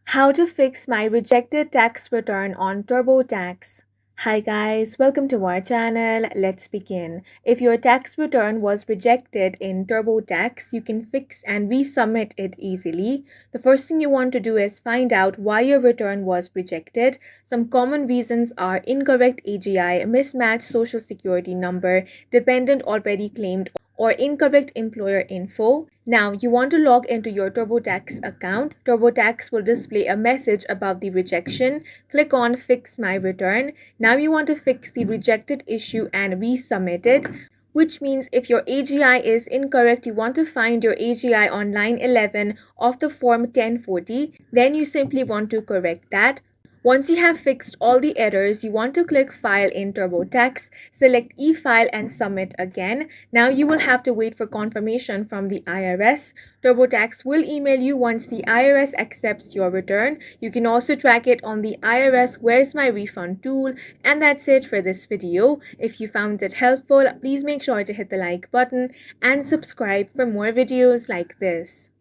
How to fix my rejected tax return on Turbotax. Hi guys, welcome to our channel. Let's begin. If your tax return was rejected in Turbotax, you can fix and resubmit it easily. The first thing you want to do is find out why your return was rejected. Some common reasons are incorrect AGI, mismatched social security number, dependent already claimed, or incorrect employer info. Now, you want to log into your Turbotax account. Turbotax will display a message about the rejection. Click on Fix My Return. Now, you want to fix the rejected issue and resubmit it, which means if your AGI is incorrect, you want to find your AGI on line 11 of the form 1040. Then you simply want to correct that. Once you have fixed all the errors, you want to click File in Turbotax, select E-File and submit again. Now you will have to wait for confirmation from the IRS. Turbotax will email you once the IRS accepts your return. You can also track it on the IRS Where's My Refund tool. And that's it for this video. If you found it helpful, please make sure to hit the like button and subscribe for more videos like this.